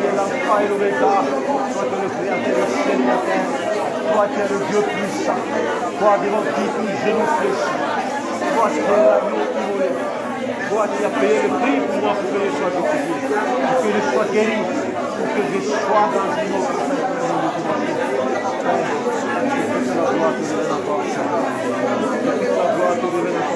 es l'alpha et l'oméga. Toi qui es le créateur du ciel et de la terre. Toi qui es le Dieu puissant. Toi devant qui tout genou fléchit. Toi qui es l'agneau immolé. Toi qui as payé le prix pour moi pour que je sois justifié. Pour que je sois guéri. Pour que je sois dans une autre vie. La gloire te revienne encore. La gloire te revienne encore.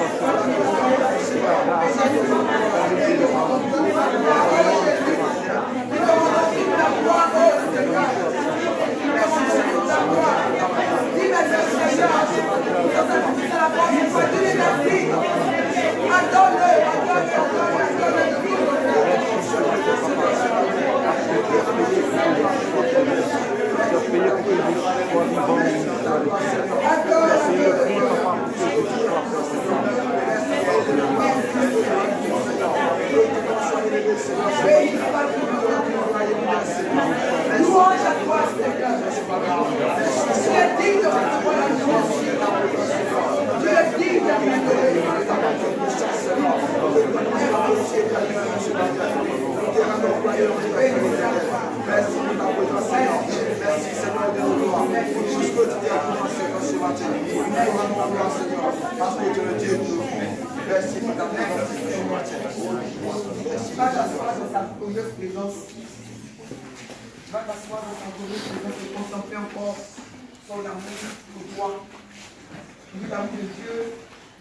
Va t'asseoir dans ta glorieuse présence et contempler encore son amour pour toi. L'amour de Dieu,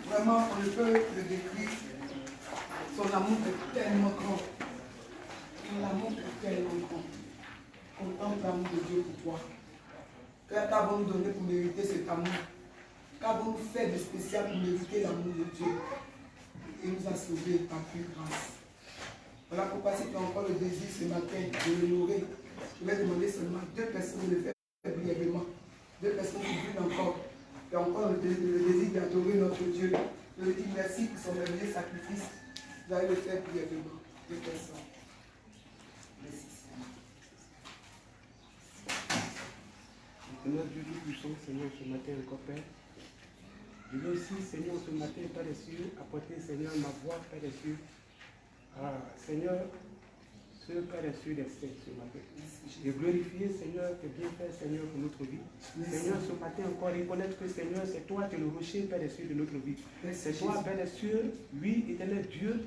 vraiment, on ne peut le décrire. Son amour est tellement grand. Son amour est tellement grand. Contemple l'amour de Dieu pour toi. Qu'avons-nous donné pour mériter cet amour? Qu'avons-nous fait de spécial pour mériter l'amour de Dieu? Il nous a sauvés par pure grâce. Voilà pourquoi si tu as encore le désir ce matin de l'honorer, je vais demander seulement 2 personnes de le faire brièvement. 2 personnes qui brûlent encore. Et encore le désir d'adorer notre Dieu. Je lui dis merci pour son merveilleux sacrifice. Vous allez le faire brièvement. 2 personnes. Merci. Seigneur Dieu Tout-Puissant, Seigneur, ce matin encore, Père. Je veux aussi, Seigneur, ce matin, Père des cieux, apporter, Seigneur, ma voix, Père des cieux. Seigneur, ce Père des cieux des saints ce matin. Et glorifier, Seigneur, tes bienfaits, Seigneur, pour notre vie. Seigneur, ce matin encore, reconnaître que, Seigneur, c'est toi qui es le rocher, Père des cieux, de notre vie. C'est toi, Père des cieux, oui, éternel Dieu,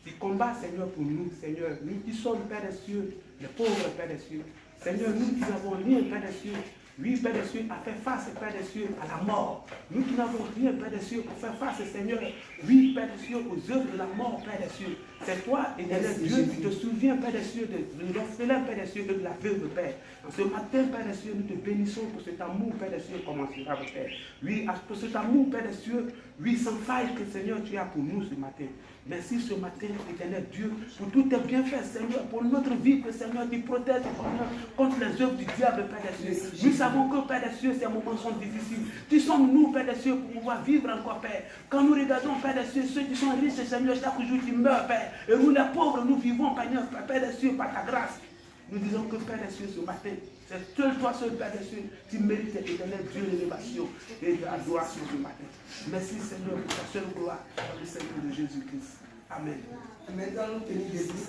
qui combat, Seigneur, pour nous, Seigneur. Nous qui sommes, Père des cieux, les pauvres, Père des cieux. Seigneur, nous qui n'avons rien, Père des cieux. Oui, Père des cieux, a fait face, Père des cieux, à la mort. Nous qui n'avons rien, Père des cieux, pour faire face, Seigneur, oui, Père des cieux, aux œuvres de la mort, Père des cieux. C'est toi, éternel Dieu, qui te souviens, Père des cieux, de l'orphelin, Père des cieux, de la veuve, Père. En ce matin, Père des cieux, nous te bénissons pour cet amour, Père des cieux, commencera, Père. Oui, pour cet amour, Père des cieux, oui, sans faille que, Seigneur, tu as pour nous ce matin. Merci ce matin, éternel Dieu, pour tous tes bienfaits, Seigneur, pour notre vie, que, Seigneur, tu protèges contre les œuvres du diable, Père des cieux. Nous savons que, Père des cieux, ces moments sont difficiles. Tu sommes nous, Père des cieux, pour pouvoir vivre encore, Père. Quand nous regardons, Père des cieux, ceux qui sont riches, Seigneur, chaque jour tu meurs, Père. Et nous, les pauvres, nous vivons, Père des cieux, par ta grâce. Nous disons que, Père des cieux, ce matin, c'est seul toi, seul Père des cieux, qui mérites l'éternel Dieu l'élévation et l'adoration ce matin. Merci, Seigneur, pour ta seule gloire, dans le Seigneur de Jésus-Christ. Amen. Et maintenant, nous tenons debout.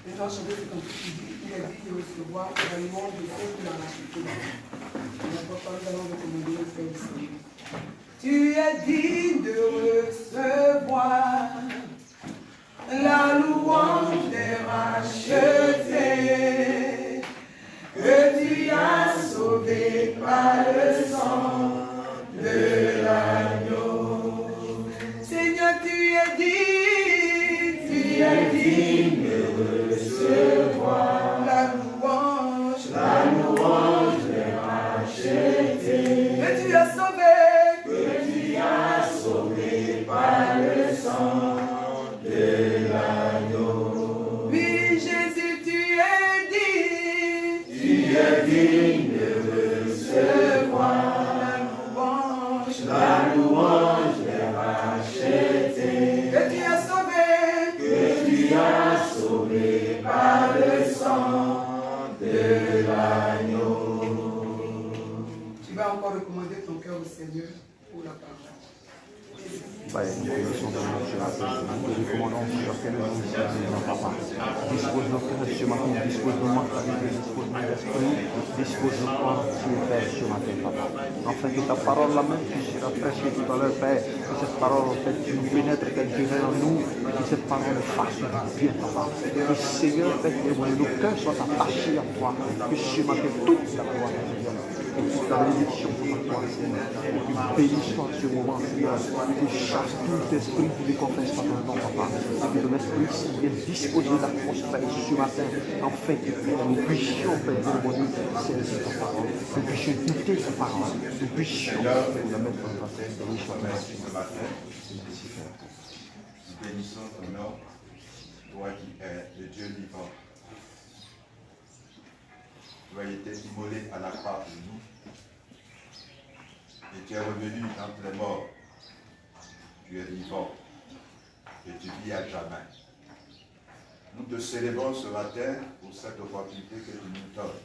Nous allons chanter ce qu'on dit. Il est dit de recevoir dans le monde de ceux qui l'ont acheté. Nous allons recommander le Frère du Seigneur. Tu es digne de recevoir la louange des rachetés, que tu as sauvé par le sang de l'agneau. Seigneur, tu es digne de recevoir la louange des rachetés, que tu as sauvé par le sang de l'agneau. Oui, Jésus, tu es digne de recevoir la louange des rachetés, que tu as sauvé par le sang de l'agneau. Tu vas encore recommander ton cœur au Seigneur pour la parole. Père, nous bénissons ton nom ce matin. Nous te recommandons sur quel nom nous sommes, papa. Dispose nos cœurs ce matin, dispose nos mentalités, dispose nos esprits, dispose nos corps, Père, ce matin, papa. Afin que ta parole, la même qui sera prêchée tout à l'heure, Père, que cette parole, en fait, nous pénètre, qu'elle devienne en nous, que cette parole fasse du bien, papa. Que Seigneur, Père, que nos cœurs soient attachés à toi, que ce matin, toute la gloire revienne. Et toute la bénédiction pour toi, Seigneur. Et que bénis-toi ce moment, Seigneur. Que chasse tout esprit qui ne confesse pas ton nom, papa. Et que ton esprit ici vienne disposer l'atmosphère ce matin, afin que nous puissions, Père, saisir ta parole. Nous puissions écouter ta parole. Nous puissions la mettre en pratique. Merci ce matin. Nous bénissons ton nom, toi qui es le Dieu vivant. Tu as été immolé à la croix pour nous. Et tu es revenu d'entre les morts. Tu es vivant. Et tu vis à jamais. Nous te célébrons ce matin pour cette opportunité que tu nous donnes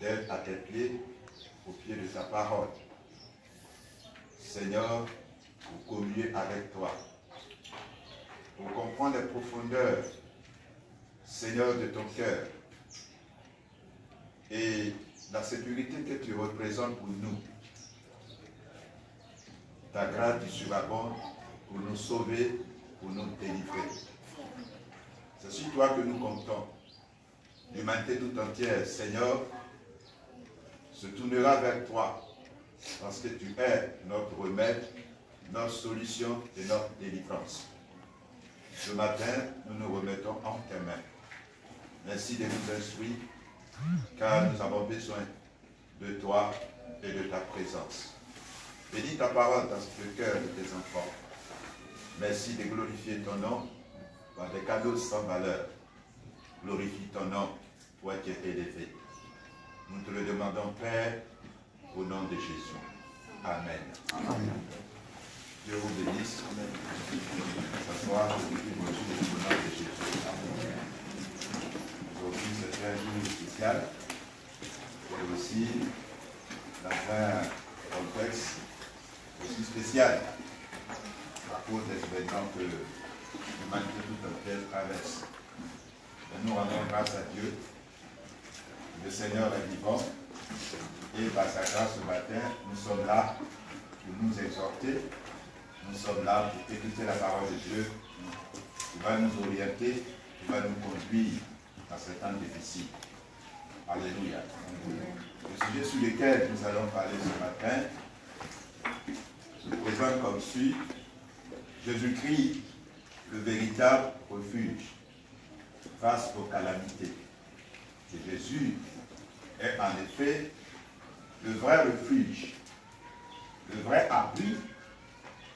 d'être à tes pieds, au pied de ta parole. Seigneur, pour communier avec toi, pour comprendre les profondeurs, Seigneur, de ton cœur, et la sécurité que tu représentes pour nous. Ta grâce qui surabonde pour nous sauver, pour nous délivrer. C'est sur toi que nous comptons. L'humanité tout entière, Seigneur, se tournera vers toi, parce que tu es notre remède, notre solution et notre délivrance. Ce matin, nous nous remettons en tes mains. Merci de nous instruire, car nous avons besoin de toi et de ta présence. Bénis ta parole dans le cœur de tes enfants. Merci de glorifier ton nom par des cadeaux sans valeur. Glorifie ton nom, toi qui es élevé. Nous te le demandons, Père, au nom de Jésus. Amen. Amen. Dieu vous bénisse. S'asseoir au nom de Jésus. Aujourd'hui, c'est un jour spécial. Et aussi, dans un contexte aussi spécial, à cause des événements que l'humanité tout entière traverse. Et nous rendons grâce à Dieu. Le Seigneur est vivant. Et par sa grâce ce matin, nous sommes là pour nous exhorter. Nous sommes là pour écouter la parole de Dieu qui va nous orienter, qui va nous conduire dans ces temps difficiles. Alléluia. Le sujet sur lequel nous allons parler ce matin se présente comme suit. Jésus-Christ, le véritable refuge face aux calamités. Et Jésus est en effet le vrai refuge, le vrai abri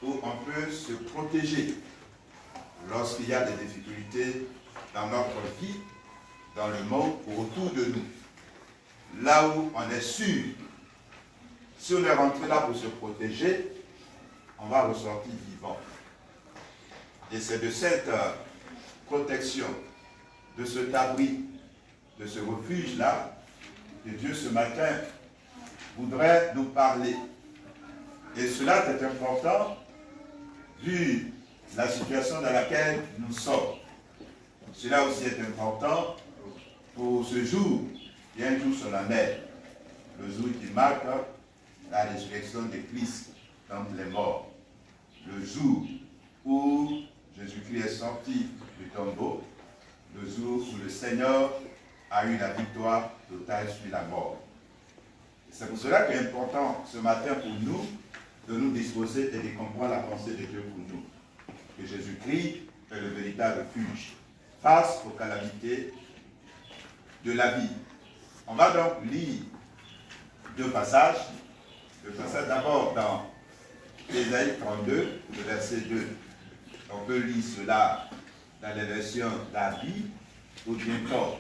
où on peut se protéger lorsqu'il y a des difficultés dans notre vie, dans le monde ou autour de nous. Là où on est sûr, si on est rentré là pour se protéger, on va ressortir vivant. Et c'est de cette protection, de cet abri, de ce refuge-là, que Dieu ce matin voudrait nous parler. Et cela est important vu la situation dans laquelle nous sommes. Cela aussi est important pour ce jour, qui est un jour solennel, le jour qui marque la résurrection de Christ d'entre les morts, le jour où Jésus-Christ est sorti du tombeau, le jour où le Seigneur a eu la victoire totale sur la mort. C'est pour cela qu'il est important ce matin pour nous de nous disposer et de comprendre la pensée de Dieu pour nous. Que Jésus-Christ est le véritable refuge face aux calamités de la vie. On va donc lire deux passages. Le passage d'abord dans Ésaïe 32, le verset 2. On peut lire cela dans les versions d'Abi ou bien Tor,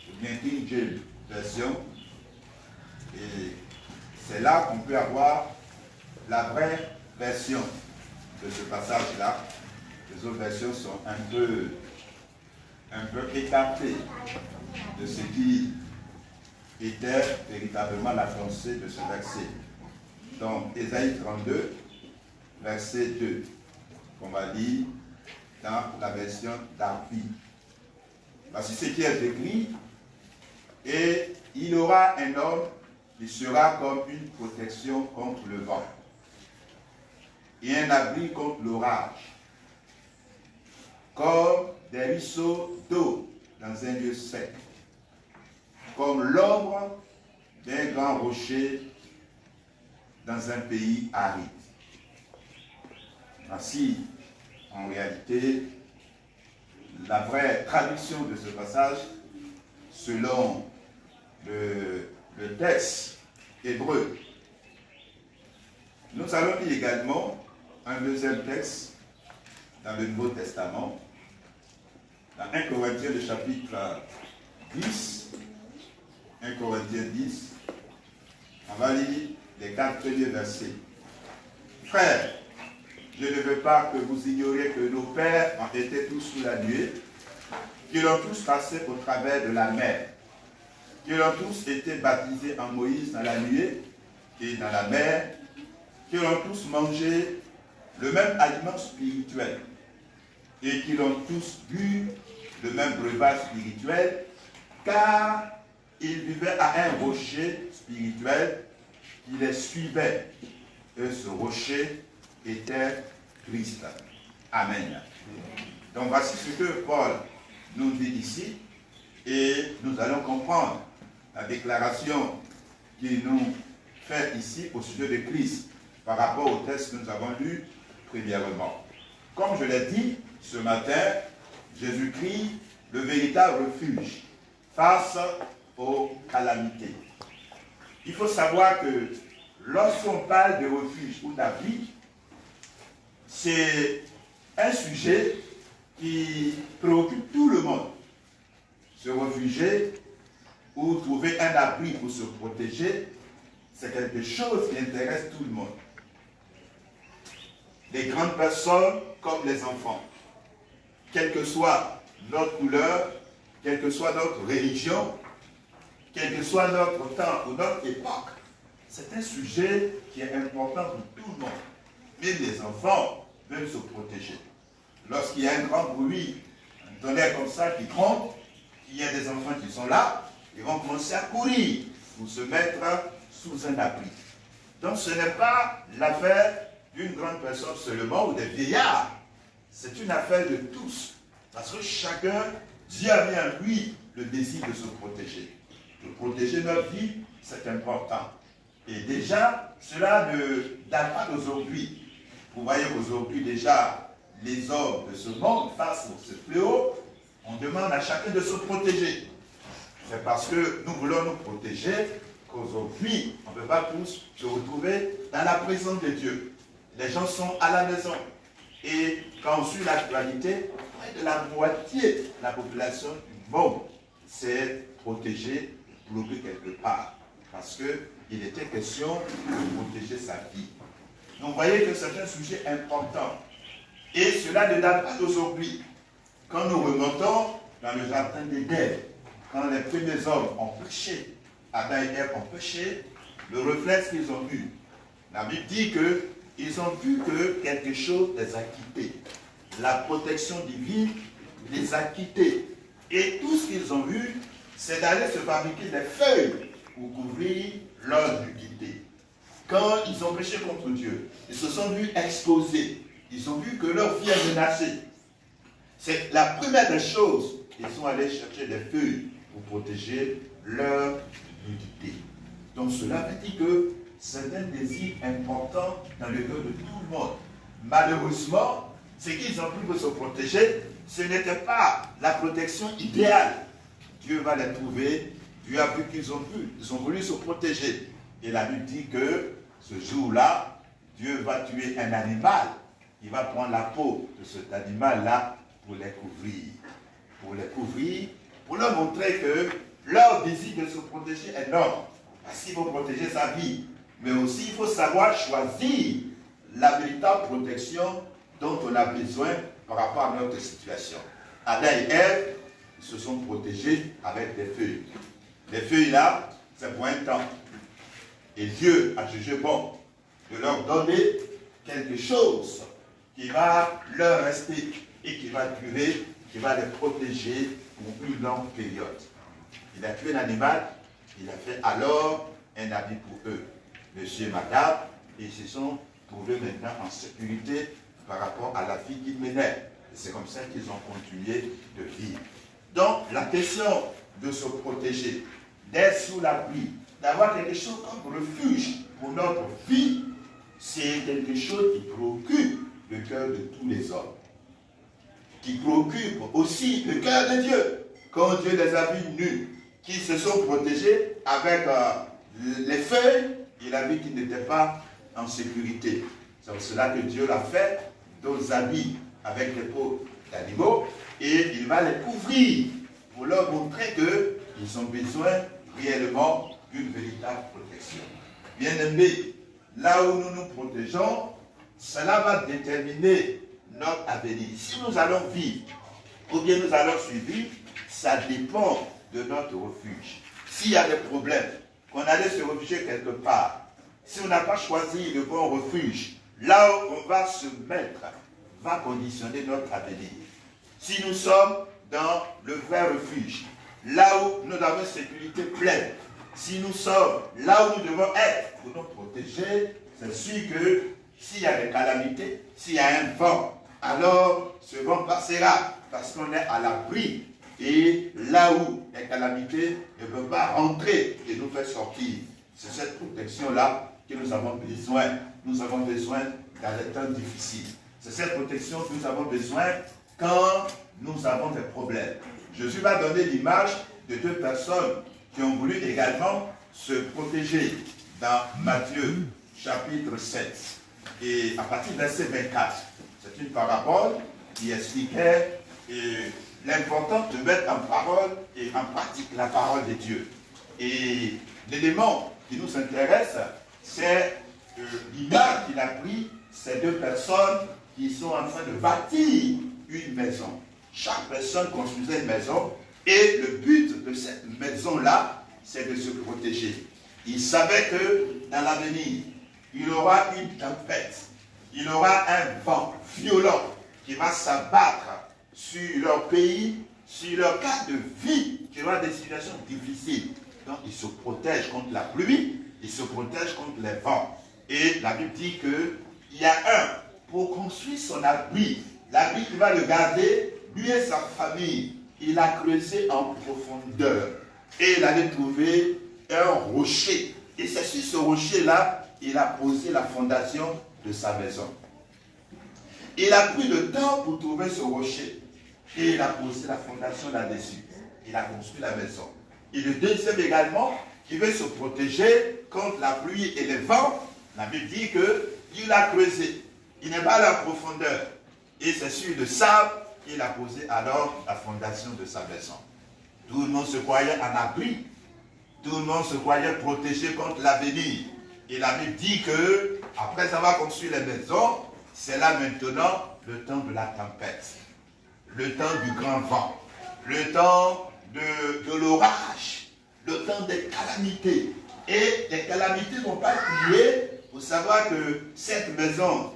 ou bien King James version. Et c'est là qu'on peut avoir la vraie version de ce passage-là. Les autres versions sont un peu écartées de ce qui était véritablement la pensée de ce verset. Donc, Ésaïe 32, verset 2, qu'on va lire dans la version d'Arpi. Voici ce qui est écrit. Et il aura un homme qui sera comme une protection contre le vent et un abri contre l'orage, comme des ruisseaux d'eau dans un lieu sec, comme l'ombre d'un grand rocher dans un pays aride. Ainsi, en réalité, la vraie traduction de ce passage, selon le texte hébreu. Nous allons lire également un deuxième texte dans le Nouveau Testament, dans 1 Corinthiens, le chapitre 10, 1 Corinthiens 10, on va lire les 4 premiers versets. Frères, je ne veux pas que vous ignoriez que nos pères ont été tous sous la nuée, qu'ils ont tous passé au travers de la mer, qu'ils ont tous été baptisés en Moïse dans la nuée et dans la mer, qu'ils ont tous mangé le même aliment spirituel et qu'ils ont tous bu le même breuvage spirituel, car ils vivaient à un rocher spirituel qui les suivait. Et ce rocher était Christ. Amen. Donc voici ce que Paul nous dit ici, et nous allons comprendre la déclaration qu'il nous fait ici au sujet de Christ par rapport au texte que nous avons lu premièrement. Comme je l'ai dit ce matin, Jésus-Christ, le véritable refuge face aux calamités. Il faut savoir que lorsqu'on parle de refuge ou d'abri, c'est un sujet qui préoccupe tout le monde. Se réfugier ou trouver un abri pour se protéger, c'est quelque chose qui intéresse tout le monde. Les grandes personnes comme les enfants, quelle que soit notre couleur, quelle que soit notre religion, quel que soit notre temps ou notre époque, c'est un sujet qui est important pour tout le monde. Même les enfants veulent se protéger. Lorsqu'il y a un grand bruit, un tonnerre comme ça qui gronde, il y a des enfants qui sont là, ils vont commencer à courir pour se mettre sous un abri. Donc ce n'est pas l'affaire d'une grande personne seulement ou des vieillards. C'est une affaire de tous. Parce que chacun, Dieu a mis en lui le désir de se protéger. De protéger notre vie, c'est important. Et déjà, cela ne date pas d'aujourd'hui. Vous voyez qu'aujourd'hui déjà, les hommes de ce monde, face à ce fléau, on demande à chacun de se protéger. C'est parce que nous voulons nous protéger qu'aujourd'hui, on ne peut pas tous se retrouver dans la présence de Dieu. Les gens sont à la maison. Et quand on suit l'actualité, près de la moitié de la population du monde s'est protégée, bloquée quelque part. Parce qu'il était question de protéger sa vie. Donc vous voyez que c'est un sujet important. Et cela ne date pas d'aujourd'hui. Quand nous remontons dans le jardin d'Éden, quand les premiers hommes ont péché, Adam et Ève ont péché, le réflexe qu'ils ont eu, la Bible dit qu'ils ont vu que quelque chose les a quittés. La protection divine les a quittés. Et tout ce qu'ils ont eu, c'est d'aller se fabriquer des feuilles pour couvrir leur nudité. Quand ils ont péché contre Dieu, ils se sont vus exposés. Ils ont vu que leur vie est menacée. C'est la première des choses. Ils sont allés chercher des feuilles pour protéger leur nudité. Donc cela veut dire que c'est un désir important dans le cœur de tout le monde. Malheureusement, ce qu'ils ont pu se protéger, ce n'était pas la protection idéale. Dieu va les trouver. Dieu a vu qu'ils ont pu. Ils ont voulu se protéger. Et la Bible dit que ce jour-là, Dieu va tuer un animal. Il va prendre la peau de cet animal-là pour les couvrir. Pour les couvrir, pour leur montrer que leur désir de se protéger est énorme. Parce qu'il faut protéger sa vie. Mais aussi, il faut savoir choisir la véritable protection dont on a besoin par rapport à notre situation. Adam et Ève se sont protégés avec des feuilles. Les feuilles-là, c'est pour un temps. Et Dieu a jugé bon de leur donner quelque chose qui va leur rester et qui va durer, qui va les protéger pour une longue période. Il a tué l'animal, il a fait alors un habit pour eux. Monsieur et madame, ils se sont trouvés maintenant en sécurité par rapport à la vie qu'ils menaient. C'est comme ça qu'ils ont continué de vivre. Donc, la question de se protéger, d'être sous l'abri, d'avoir quelque chose comme refuge pour notre vie, c'est quelque chose qui préoccupe le cœur de tous les hommes. Qui préoccupe aussi le cœur de Dieu. Quand Dieu les a vus nus, qui se sont protégés avec les feuilles, il a vu qu'ils n'étaient pas en sécurité. C'est pour cela que Dieu l'a fait d'autres habits avec les peaux d'animaux et il va les couvrir pour leur montrer qu'ils ont besoin réellement d'une véritable protection. Bien-aimés, là où nous nous protégeons, cela va déterminer notre avenir. Si nous allons vivre ou bien nous allons survivre, ça dépend de notre refuge. S'il y a des problèmes, qu'on allait se réfugier quelque part, si on n'a pas choisi le bon refuge, là où on va se mettre, va conditionner notre avenir. Si nous sommes dans le vrai refuge, là où nous avons une sécurité pleine, si nous sommes là où nous devons être pour nous protéger, c'est sûr que s'il y a des calamités, s'il y a un vent, alors ce vent passera parce qu'on est à l'abri. Et là où les calamités ne peuvent pas rentrer et nous faire sortir, c'est cette protection-là que nous avons besoin. Nous avons besoin dans les temps difficiles. C'est cette protection que nous avons besoin quand nous avons des problèmes. Jésus va donner l'image de deux personnes qui ont voulu également se protéger dans Matthieu chapitre 7. Et à partir du verset 24, c'est une parabole qui expliquait l'importance de mettre en parole et en pratique la parole de Dieu. Et l'élément qui nous intéresse, c'est l'image qu'il a pris, ces deux personnes qui sont en train de bâtir une maison. Chaque personne construisait une maison et le but de cette maison-là, c'est de se protéger. Ils savaient que dans l'avenir, il y aura une tempête, il y aura un vent violent qui va s'abattre sur leur pays, sur leur cas de vie, qui aura des situations difficiles. Donc ils se protègent contre la pluie, ils se protègent contre les vents. Et la Bible dit qu'il y a un pour construire son abri, l'abri qui va le garder, lui et sa famille. Il a creusé en profondeur et il allait trouver un rocher. Et c'est sur ce rocher-là, il a posé la fondation de sa maison. Il a pris le temps pour trouver ce rocher et il a posé la fondation là-dessus. Il a construit la maison. Et le deuxième également, qui veut se protéger contre la pluie et les vents, la Bible dit qu'il a creusé. Il n'est pas à la profondeur. Et c'est sur le sable, il a posé alors la fondation de sa maison. Tout le monde se croyait en abri. Tout le monde se croyait protégé contre l'avenir. Et la Bible dit que, après avoir construit les maisons, c'est là maintenant le temps de la tempête, le temps du grand vent, le temps de l'orage, le temps des calamités. Et les calamités ne vont pas crier pour savoir que cette maison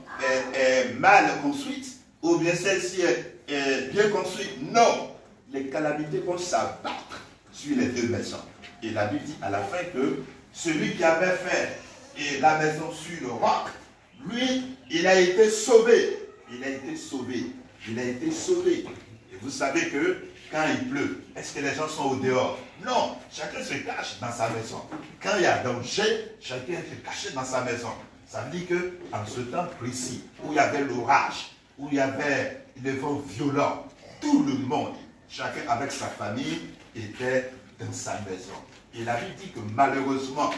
est mal construite ou bien celle-ci est bien construite. Non, les calamités vont s'abattre sur les deux maisons. Et la Bible dit à la fin que celui qui avait fait la maison sur le roc, lui, il a été sauvé. Il a été sauvé. Il a été sauvé. Et vous savez que quand il pleut, est-ce que les gens sont au dehors? Non, chacun se cache dans sa maison. Quand il y a danger, chacun se cache dans sa maison. Ça veut dire qu'en ce temps précis, où il y avait l'orage, où il y avait le vent violent, tout le monde, chacun avec sa famille, était dans sa maison. Et la Bible dit que malheureusement,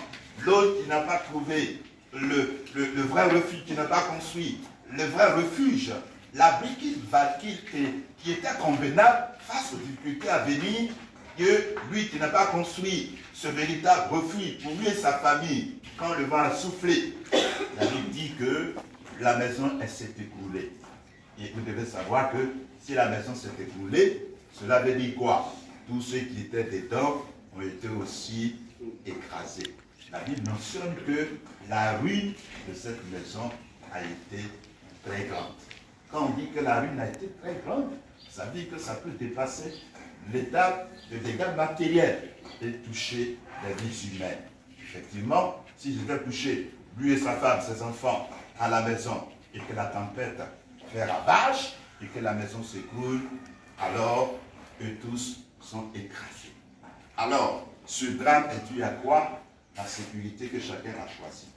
l'autre qui n'a pas trouvé le vrai refuge, qui n'a pas construit le vrai refuge, l'abri qui était convenable face aux difficultés à venir, que lui qui n'a pas construit ce véritable refuge pour lui et sa famille, quand le vent a soufflé, la Bible dit que la maison s'est écroulée. Et vous devez savoir que si la maison s'est écroulée, cela veut dire quoi? Tous ceux qui étaient dedans ont été aussi écrasés. La Bible mentionne que la ruine de cette maison a été très grande. Quand on dit que la ruine a été très grande, ça veut dire que ça peut dépasser l'étape de dégâts matériels et toucher les vies humaines. Effectivement, si je vais toucher lui et sa femme, ses enfants à la maison, et que la tempête fait ravage, et que la maison s'écroule, alors eux tous sont écrasés. Alors, ce drame est dû à quoi? La sécurité que chacun a choisie.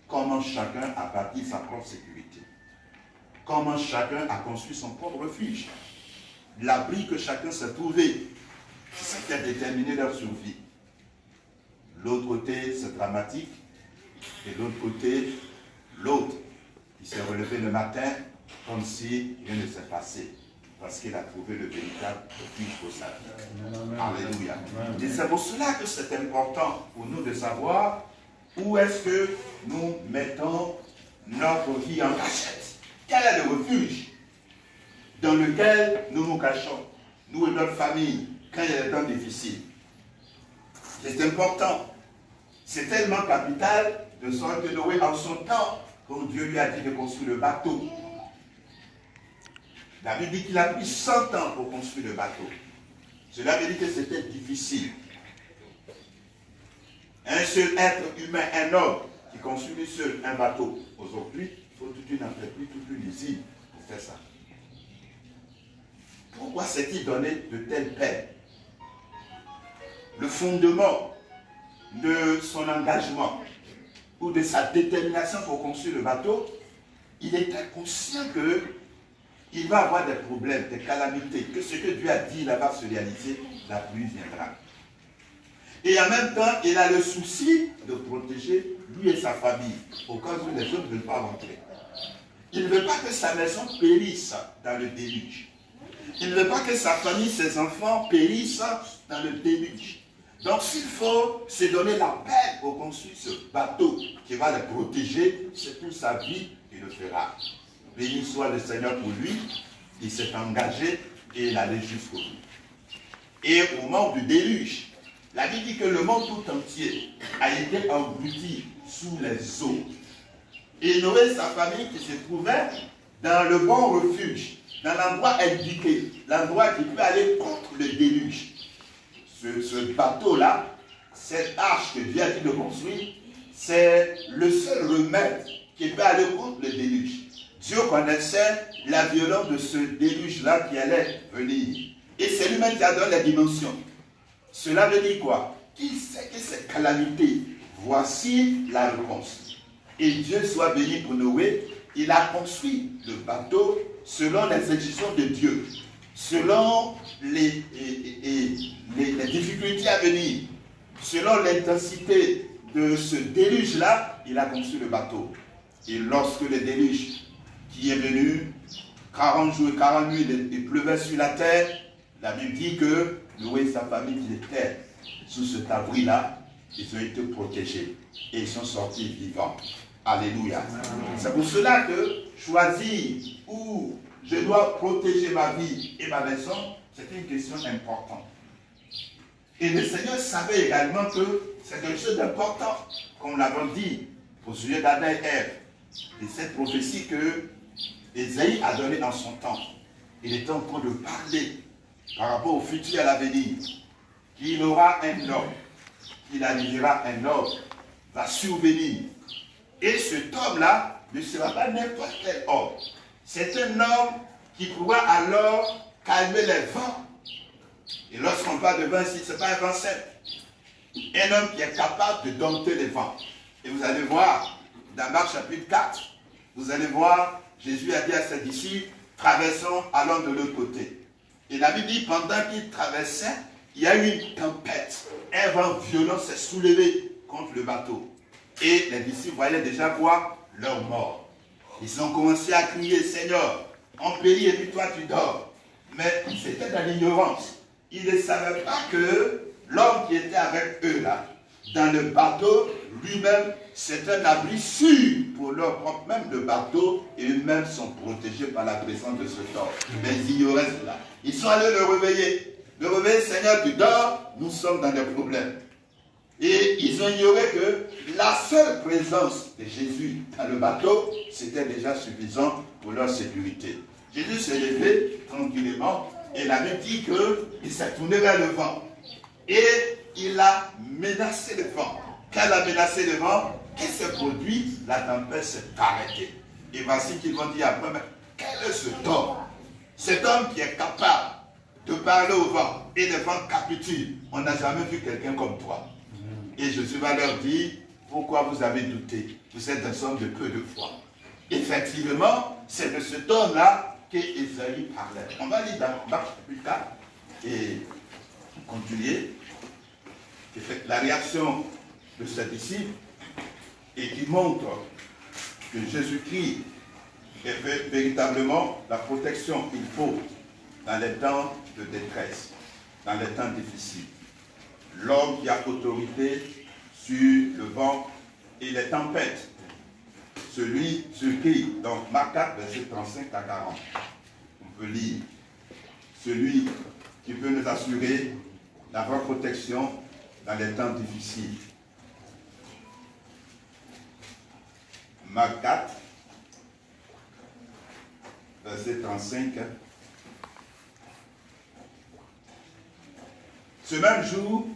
Comment chacun a bâti sa propre sécurité. Comment chacun a construit son propre refuge. L'abri que chacun s'est trouvé. C'est ça qui a déterminé leur survie. L'autre côté, c'est dramatique. Et l'autre côté, l'autre, il s'est relevé le matin comme si rien ne s'est passé. Parce qu'il a trouvé le véritable refuge pour sa vie. Alléluia. Et c'est pour cela que c'est important pour nous de savoir où est-ce que nous mettons notre vie en cachette. Quel est le refuge dans lequel nous nous cachons, nous et notre famille, quand il y a des temps difficiles. C'est important. C'est tellement capital de sorte que Noé, en son temps, quand Dieu lui a dit de construire le bateau, la Bible dit qu'il a pris 100 ans pour construire le bateau. Cela veut dire que c'était difficile. Un seul être humain, un homme, qui construit seul un bateau. Aujourd'hui, il faut toute une entreprise, toute une usine pour faire ça. Pourquoi s'est-il donné de telles peines? Le fondement de son engagement ou de sa détermination pour construire le bateau, il était conscient qu'il va avoir des problèmes, des calamités, que ce que Dieu a dit là va se réaliser, la pluie viendra. Et en même temps, il a le souci de protéger lui et sa famille, au cas où les autres ne veulent pas rentrer. Il ne veut pas que sa maison périsse dans le déluge. Il ne veut pas que sa famille, ses enfants périssent dans le déluge. Donc s'il faut se donner la peine pour construire ce bateau qui va le protéger, c'est toute sa vie qu'il le fera. Béni soit le Seigneur pour lui, il s'est engagé et il allait jusqu'au bout. Et au moment du déluge, la Bible dit que le monde tout entier a été englouti sous les eaux. Et Noé et sa famille qui se trouvaient dans le bon refuge, dans l'endroit indiqué, l'endroit qui peut aller contre le déluge. Ce bateau-là, cette arche que Dieu a dit de construire, c'est le seul remède qui peut aller contre le déluge. Dieu connaissait la violence de ce déluge-là qui allait venir. Et c'est lui-même qui a donné la dimension. Cela veut dire quoi? Qu'il sait que cette calamité, voici la réponse. Et Dieu soit béni pour Noé, il a construit le bateau selon les exigences de Dieu, selon les difficultés à venir, selon l'intensité de ce déluge-là, il a construit le bateau. Et lorsque le déluge qui est venu, 40 jours et 40 nuits, il pleuvait sur la terre, la Bible dit que Noé et sa famille qui étaient sous cet abri-là, ils ont été protégés et ils sont sortis vivants. Alléluia. C'est pour cela que choisir où je dois protéger ma vie et ma maison, c'est une question importante. Et le Seigneur savait également que c'est quelque chose d'important, comme l'avons dit au sujet d'Adam et Ève. Et cette prophétie que Ésaïe a donnée dans son temps, il était en train de parler par rapport au futur à l'avenir, qu'il aura un homme, qu'il arrivera un homme, va survenir. Et cet homme-là ne sera pas n'importe quel homme. C'est un homme qui pourra alors calmer les vents. Et lorsqu'on parle de vent ici, ce n'est pas un vent simple. Un homme qui est capable de dompter les vents. Et vous allez voir, dans Marc chapitre 4, vous allez voir, Jésus a dit à ses disciples, traversons, allons de l'autre côté. Et la Bible dit, pendant qu'ils traversaient, il y a eu une tempête. Un vent violent s'est soulevé contre le bateau. Et les disciples voyaient déjà quoi? Leur mort. Ils ont commencé à crier, Seigneur, on périt et puis toi tu dors. Mais ils étaient dans l'ignorance. Ils ne savaient pas que l'homme qui était avec eux là, dans le bateau, lui-même, c'est un abri sûr pour leur propre, même le bateau, et eux-mêmes sont protégés par la présence de cet homme. Mais ils ignoraient cela. Ils sont allés le réveiller. Le réveiller, Seigneur, tu dors, nous sommes dans des problèmes. Et ils ont ignoré que la seule présence de Jésus dans le bateau, c'était déjà suffisant pour leur sécurité. Jésus s'est levé tranquillement et la Bible dit qu'il s'est tourné vers le vent. Et il a menacé le vent. Quand il a menacé le vent, qu'est-ce qui s'est produit? La tempête s'est arrêtée. Et voici qu'ils vont dire après, mais quel est cet homme? Cet homme qui est capable de parler au vent et le vent capitule. On n'a jamais vu quelqu'un comme toi. Et Jésus va leur dire, pourquoi vous avez douté? Vous êtes un homme de peu de foi. Effectivement, c'est de cet homme-là qu'Ésaïe parlait. On va lire dans Marc plus tard et continuer. La réaction de ses disciples et qui montre que Jésus-Christ est véritablement la protection qu'il faut dans les temps de détresse, dans les temps difficiles. L'homme qui a autorité sur le vent et les tempêtes. Celui sur qui, dans Marc 4, verset 35 à 40, on peut lire, celui qui peut nous assurer d'avoir protection dans les temps difficiles. Marc 4, verset 35. Ce même jour,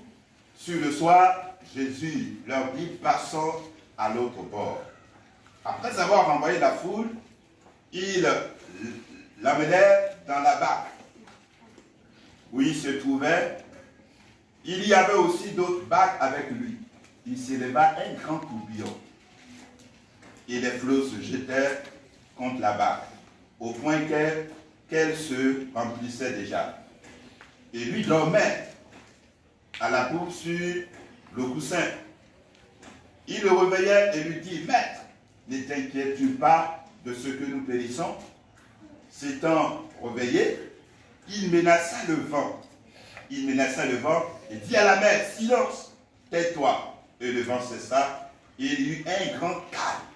sur le soir, Jésus leur dit, passons à l'autre bord. Après avoir renvoyé la foule, ils l'amenèrent dans la barque où il se trouvait. Il y avait aussi d'autres barques avec lui. Il s'éleva un grand tourbillon. Et les flots se jetèrent contre la barque, au point qu'elle se remplissait déjà. Et lui dormait à la poupe sur le coussin. Il le réveillait et lui dit, Maître, ne t'inquiètes-tu pas de ce que nous périssons? S'étant réveillé, il menaça le vent. Il menaça le vent et dit à la mer, silence, tais-toi. Et le vent cessa et il y eut un grand calme.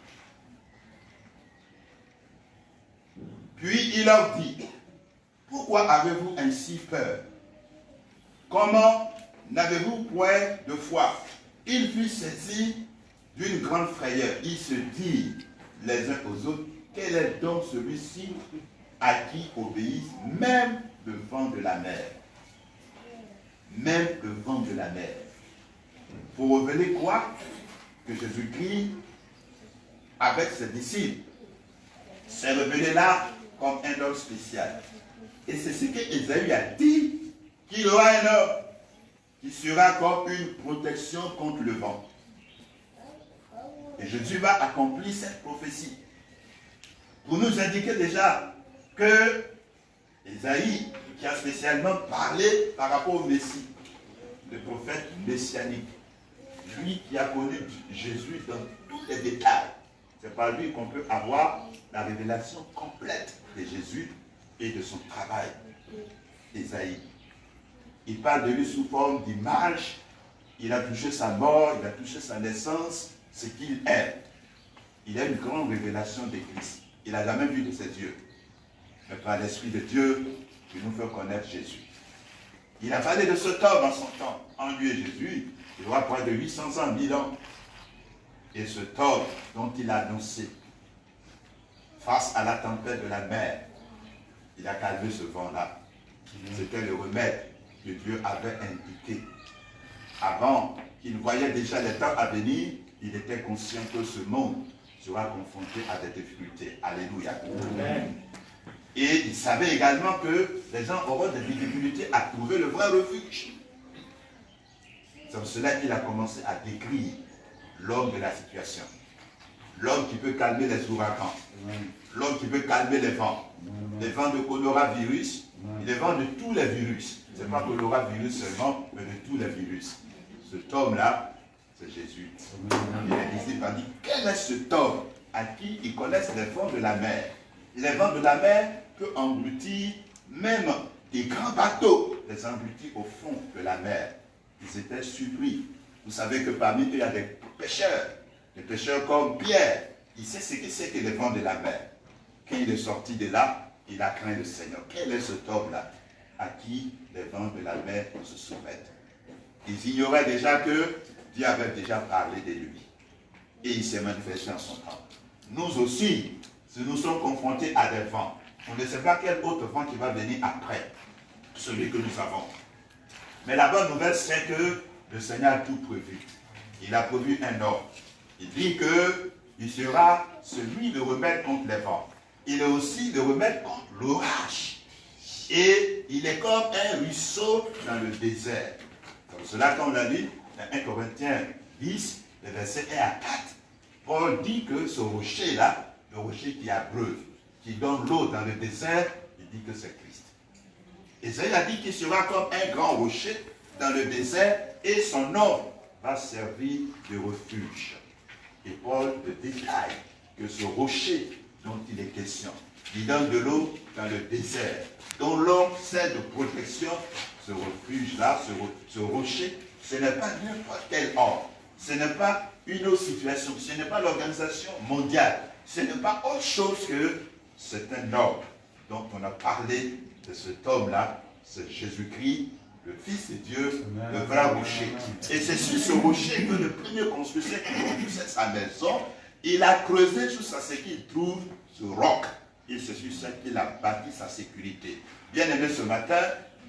Puis il leur dit, pourquoi avez-vous ainsi peur? Comment n'avez-vous point de foi? Il fut saisi d'une grande frayeur. Ils se disent les uns aux autres, quel est donc celui-ci à qui obéissent même le vent de la mer? Même le vent de la mer. Pour révéler quoi? Que Jésus-Christ, avec ses disciples, s'est révélé là comme un homme spécial. Et c'est ce qu'Ésaïe a dit, qu'il y aura un homme qui sera comme une protection contre le vent. Et Jésus va accomplir cette prophétie pour nous indiquer déjà que Ésaïe, qui a spécialement parlé par rapport au Messie, le prophète messianique, lui qui a connu Jésus dans tous les détails, c'est par lui qu'on peut avoir la révélation complète de Jésus et de son travail. Ésaïe. Il parle de lui sous forme d'image. Il a touché sa mort, il a touché sa naissance, ce qu'il est. Il a une grande révélation de Christ. Il n'a jamais vu de ses yeux. Mais par l'Esprit de Dieu, il nous fait connaître Jésus. Il a parlé de cet homme en son temps. En lui et Jésus, il aura près de 800 ans, 1000 ans. Et cet homme dont il a annoncé, face à la tempête de la mer, il a calmé ce vent-là. C'était le remède que Dieu avait indiqué. Avant qu'il voyait déjà les temps à venir, il était conscient que ce monde sera confronté à des difficultés. Alléluia. Amen. Et il savait également que les gens auront des difficultés à trouver le vrai refuge. C'est pour cela qu'il a commencé à décrire l'homme de la situation. L'homme qui peut calmer les ouragans. L'homme qui peut calmer les vents. Les vents de coronavirus, les vents de tous les virus. Ce n'est pas coronavirus seulement, mais de tous les virus. Cet homme-là, c'est Jésus. Et les disciples ont dit, quel est cet homme à qui ils connaissent les vents de la mer? Les vents de la mer peuvent engloutir même des grands bateaux, les engloutir au fond de la mer. Ils étaient surpris. Vous savez que parmi eux, il y a des pêcheurs comme Pierre. Il sait ce que c'est que les vents de la mer. Quand il est sorti de là, il a craint le Seigneur. Quel est cet homme-là à qui les vents de la mer se soumettent? Ils ignoraient déjà que Dieu avait déjà parlé de lui. Et il s'est manifesté en son temps. Nous aussi, si nous sommes confrontés à des vents, on ne sait pas quel autre vent qui va venir après celui que nous avons. Mais la bonne nouvelle, c'est que le Seigneur a tout prévu. Il a prévu un ordre. Il dit qu'il sera celui de remède contre les vents. Il est aussi le remède contre l'orage. Et il est comme un ruisseau dans le désert. Comme cela, quand on l'a lu, dans 1 Corinthiens 10, le verset 1 à 4, Paul dit que ce rocher-là, le rocher qui abreuve, qui donne l'eau dans le désert, il dit que c'est Christ. Isaïe a dit qu'il sera comme un grand rocher dans le désert et son nom va servir de refuge. Et Paul détaille que ce rocher dont il est question, il donne de l'eau dans le désert, dont l'homme sert de protection, ce refuge-là, ce rocher, ce n'est pas n'importe quel homme, ce n'est pas une autre situation, ce n'est pas l'organisation mondiale, ce n'est pas autre chose que c'est un homme dont on a parlé de cet homme-là, c'est Jésus-Christ, le Fils de Dieu, le vrai rocher. Et c'est sur ce rocher que le premier constructeur qui construisait sa maison, il a creusé jusqu'à ce qu'il trouve ce roc. Et c'est sur ça qu'il a bâti sa sécurité. Bien aimé, ce matin,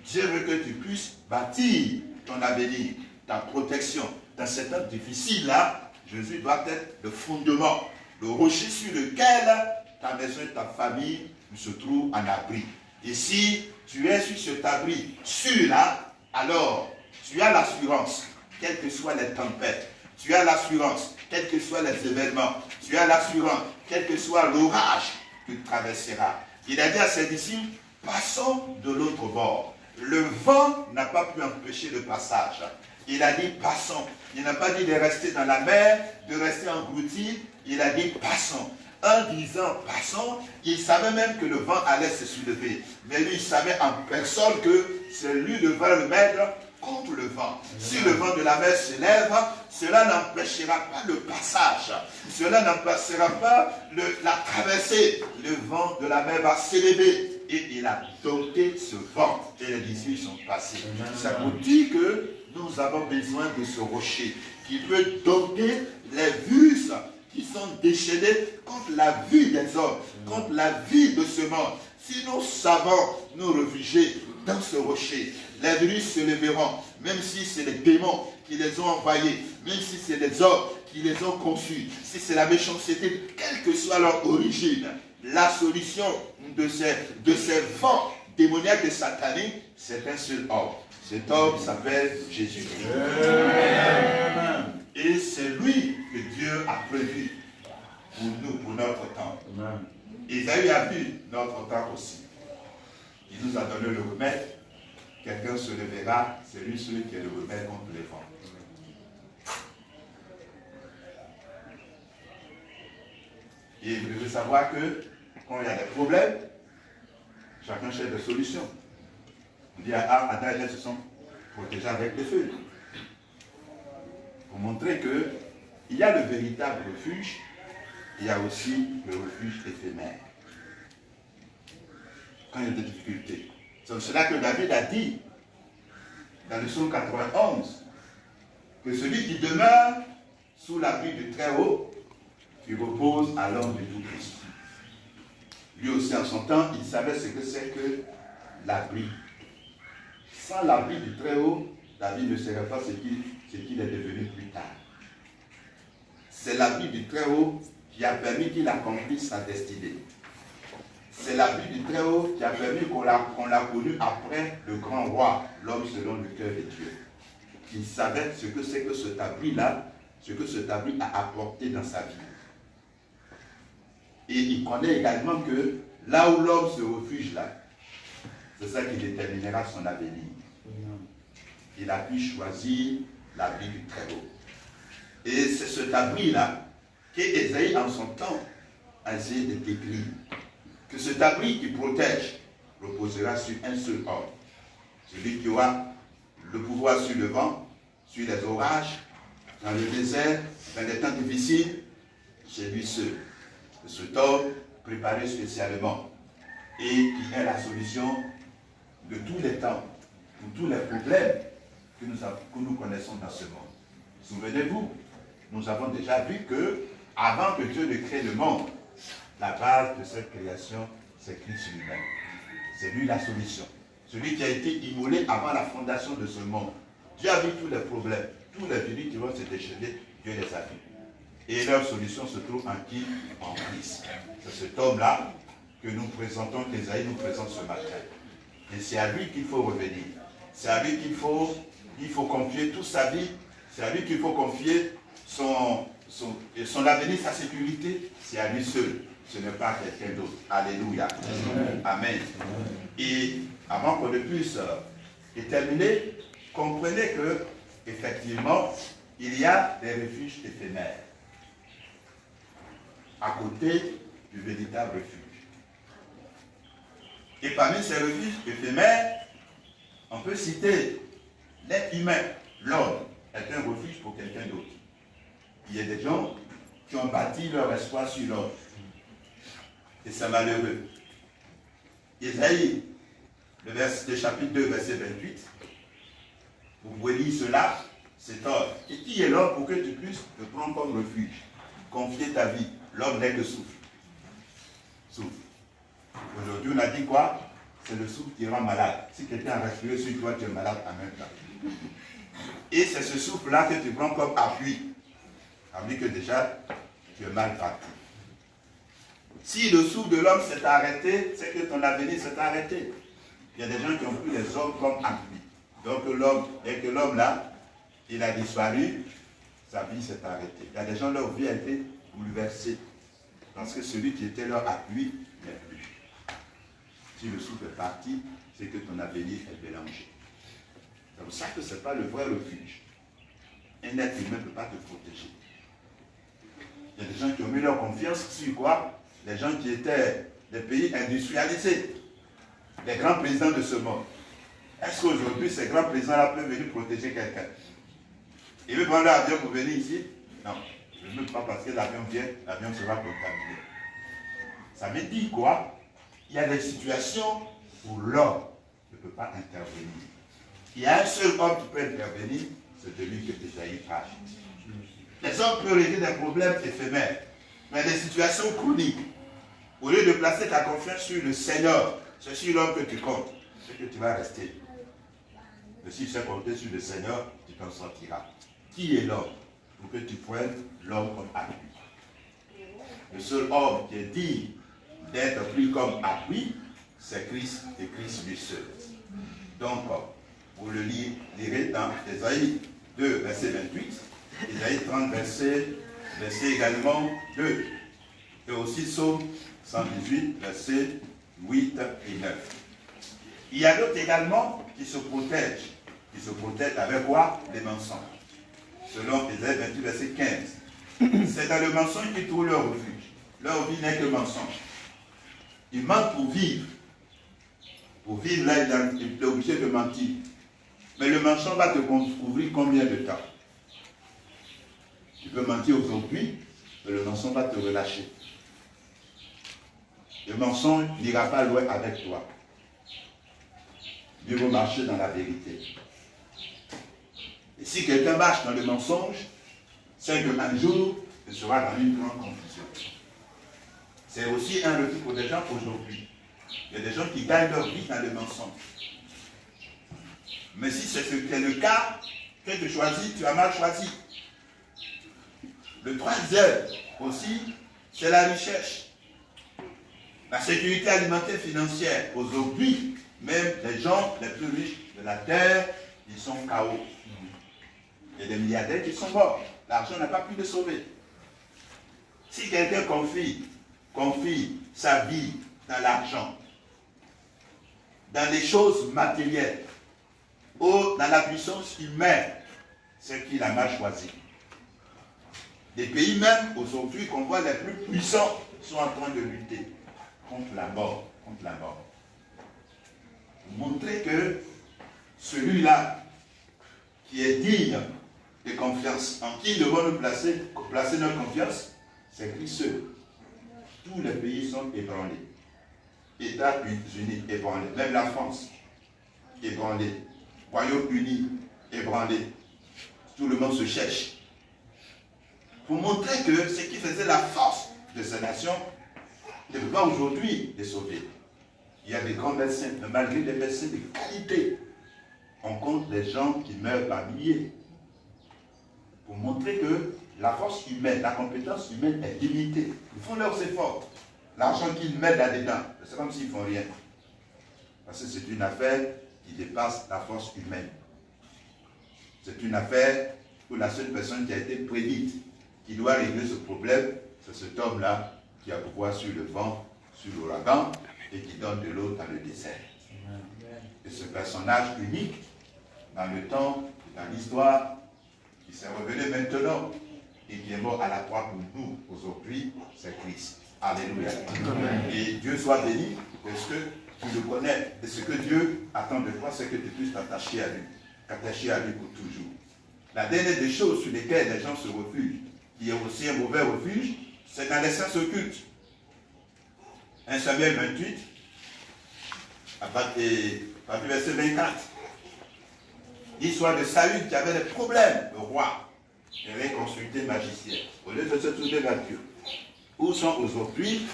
Dieu veut que tu puisses bâtir ton avenir, ta protection. Dans ces temps difficiles-là, Jésus doit être le fondement, le rocher sur lequel ta maison et ta famille se trouvent en abri. Et si tu es sur cet abri sûr là, alors tu as l'assurance, quelles que soient les tempêtes, tu as l'assurance, quels que soient les événements, tu as l'assurance, quel que soit l'orage que tu traverseras. Il a dit à ses disciples, passons de l'autre bord. Le vent n'a pas pu empêcher le passage. Il a dit passons. Il n'a pas dit de rester dans la mer, de rester englouti. Il a dit passons. En disant passons, il savait même que le vent allait se soulever. Mais lui, il savait en personne que c'est lui devait le mettre contre le vent. Si le vent de la mer s'élève, cela n'empêchera pas le passage. Cela n'empêchera pas la traversée. Le vent de la mer va s'élever. Et il a dompté ce vent. Et les disciples sont passés. Ça vous dit que nous avons besoin de ce rocher qui peut dompter les vues qui sont déchaînées contre la vie des hommes, contre la vie de ce monde. Si nous savons nous réfugier dans ce rocher, les virus se leveront, même si c'est les démons qui les ont envoyés, même si c'est les hommes qui les ont conçus, si c'est la méchanceté, quelle que soit leur origine, la solution de ces vents démoniaques et sataniques, c'est un seul homme. Cet homme s'appelle Jésus-Christ. Et c'est lui que Dieu a prévu pour nous, pour notre temps. Isaïe a vu notre temps aussi. Il nous a donné le remède. Quelqu'un se lèvera, c'est lui celui qui est le remède contre les vents. Et vous devez savoir que quand il y a des problèmes, chacun cherche des solutions. On dit à Adam et Ève se sont protégés avec des feux. Pour montrer qu'il y a le véritable refuge, il y a aussi le refuge éphémère. Quand il y a des difficultés. C'est cela que David a dit dans le psaume 91, que celui qui demeure sous l'abri du Très-Haut, qui repose à l'ombre du Tout-Puissant. Lui aussi, en son temps, il savait ce que c'est que l'abri. Sans l'abri du Très-Haut, David ne serait pas ce qu'il est devenu plus tard. C'est l'abri du Très-Haut qui a permis qu'il accomplisse sa destinée. C'est l'abri du Très-Haut qui a permis qu'on l'a connu après le grand roi, l'homme selon le cœur de Dieu. Il savait ce que c'est que cet abri-là, ce que cet abri a apporté dans sa vie. Et il connaît également que là où l'homme se refuge là, c'est ça qui déterminera son avenir. Il a pu choisir l'abri du Très-Haut. Et c'est cet abri-là qu'Ésaïe, en son temps, a essayé de décrire. Que cet abri qui protège reposera sur un seul homme. Celui qui aura le pouvoir sur le vent, sur les orages, dans le désert, dans les temps difficiles, c'est lui seul. Cet homme préparé spécialement et qui est la solution de tous les temps, pour tous les problèmes que nous connaissons dans ce monde. Souvenez-vous, nous avons déjà vu que, avant que Dieu ne crée le monde, la base de cette création, c'est Christ lui-même. C'est lui la solution. Celui qui a été immolé avant la fondation de ce monde. Dieu a vu tous les problèmes, tous les délits qui vont se déchaîner, Dieu les a vus. Et leur solution se trouve en qui? En Christ. C'est cet homme-là que nous présentons, qu'Ésaïe nous présente ce matin. Et c'est à lui qu'il faut revenir. C'est à lui qu'il faut confier toute sa vie. C'est à lui qu'il faut confier son avenir, sa sécurité. C'est à lui seul. Ce n'est pas quelqu'un d'autre. Alléluia. Amen. Et avant qu'on ne puisse terminer, comprenez que, effectivement, il y a des refuges éphémères à côté du véritable refuge. Et parmi ces refuges éphémères, on peut citer l'être humain. L'homme est un refuge pour quelqu'un d'autre. Il y a des gens qui ont bâti leur espoir sur l'homme. Et c'est malheureux. Ésaïe, le chapitre 2, verset 28, vous pouvez lire cela, c'est homme. Et qui est l'homme pour que tu puisses te prendre comme refuge, confier ta vie? L'homme n'est que souffle. Souffle. Aujourd'hui, on a dit quoi? C'est le souffle qui rend malade. Si quelqu'un a respiré sur toi, tu es malade en même temps. Et c'est ce souffle-là que tu prends comme appui. Ça veut dire que déjà, tu es mal parti. Si le souffle de l'homme s'est arrêté, c'est que ton avenir s'est arrêté. Il y a des gens qui ont pris les hommes comme appui. Donc l'homme, dès que l'homme là, il a disparu, sa vie s'est arrêtée. Il y a des gens, leur vie a été bouleversée. Parce que celui qui était leur appui n'est plus. Si le souffle est parti, c'est que ton avenir est mélangé. C'est pour ça que ce n'est pas le vrai refuge. Un être humain ne peut pas te protéger. Il y a des gens qui ont mis leur confiance sur quoi? Les gens qui étaient des pays industrialisés. Les grands présidents de ce monde. Est-ce qu'aujourd'hui, ces grands présidents-là peuvent venir protéger quelqu'un? Ils veulent prendre l'avion pour venir ici? Non. Je ne veux pas parce que l'avion vient, l'avion sera contaminé. Ça veut dire quoi? Il y a des situations où l'homme ne peut pas intervenir. Il y a un seul homme qui peut intervenir, c'est celui que Ésaïe parle. Les hommes peuvent régler des problèmes éphémères, mais des situations chroniques. Au lieu de placer ta confiance sur le Seigneur, c'est sur l'homme que tu comptes, c'est que tu vas rester. Mais si tu sais compter sur le Seigneur, tu t'en sortiras. Qui est l'homme? Pour que tu prennes l'homme comme appui. Le seul homme qui est digne d'être pris comme appui, c'est Christ et Christ lui seul. Donc, vous le lirez dans Ésaïe 2, verset 28, Ésaïe 30, verset également 2, et aussi Psaume 118, versets 8 et 9. Il y a d'autres également qui se protègent. Qui se protègent avec quoi? Les mensonges. Selon Ésaïe 28, verset 15. C'est dans le mensonge qu'ils trouvent leur refuge. Leur vie n'est que mensonge. Ils mentent pour vivre. Pour vivre là, il est obligé de mentir. Mais le mensonge va te couvrir combien de temps? Tu peux mentir aujourd'hui, mais le mensonge va te relâcher. Le mensonge n'ira pas loin avec toi. Mieux vaut marcher dans la vérité. Et si quelqu'un marche dans le mensonge, c'est qu'un jour, il sera dans une grande confusion. C'est aussi un refus pour des gens aujourd'hui. Il y a des gens qui gagnent leur vie dans le mensonge. Mais si c'est le cas, que tu choisis, tu as mal choisi. Le troisième aussi, c'est la richesse. La sécurité alimentaire financière. Aujourd'hui, même les gens les plus riches de la terre, ils sont KO. Il y a des milliardaires qui sont morts. L'argent n'a pas pu les sauver. Si quelqu'un confie sa vie dans l'argent, dans les choses matérielles, ou dans la puissance humaine, c'est qu'il a mal choisi. Les pays même, aujourd'hui, qu'on voit les plus puissants, sont en train de lutter contre la mort. Montrer que celui-là qui est digne de confiance, en qui devons-nous placer notre confiance, c'est Christ seul. Tous les pays sont ébranlés. États-Unis ébranlés, même la France ébranlée, Royaume-Uni ébranlé. tout le monde se cherche. Pour montrer que ce qui faisait la force de ces nations ne peut pas aujourd'hui les sauver. Il y a des grands médecins, mais malgré des médecins de qualité, on compte les gens qui meurent par milliers. Pour montrer que la force humaine, la compétence humaine est limitée. Ils font leurs efforts. L'argent qu'ils mettent là-dedans, c'est comme s'ils ne font rien. Parce que c'est une affaire qui dépasse la force humaine. C'est une affaire où la seule personne qui a été prédite, qui doit régler ce problème, c'est cet homme-là qui a pouvoir sur le vent, sur l'ouragan, et qui donne de l'eau dans le désert. Et ce personnage unique, dans le temps, dans l'histoire, qui s'est révélé maintenant, et qui est mort à la croix pour nous aujourd'hui, c'est Christ. Alléluia. Et Dieu soit béni, parce que tu le connais. Et ce que Dieu attend de toi, c'est que tu puisses t'attacher à lui pour toujours. La dernière des choses sur lesquelles les gens se refugent, qui est aussi un mauvais refuge, c'est dans les sens occultes. 1 Samuel 28, à partir du verset 24. L'histoire de Saül qui avait des problèmes, le roi, il avait consulté magicien. Au lieu de se tourner vers Dieu. Où sont aujourd'hui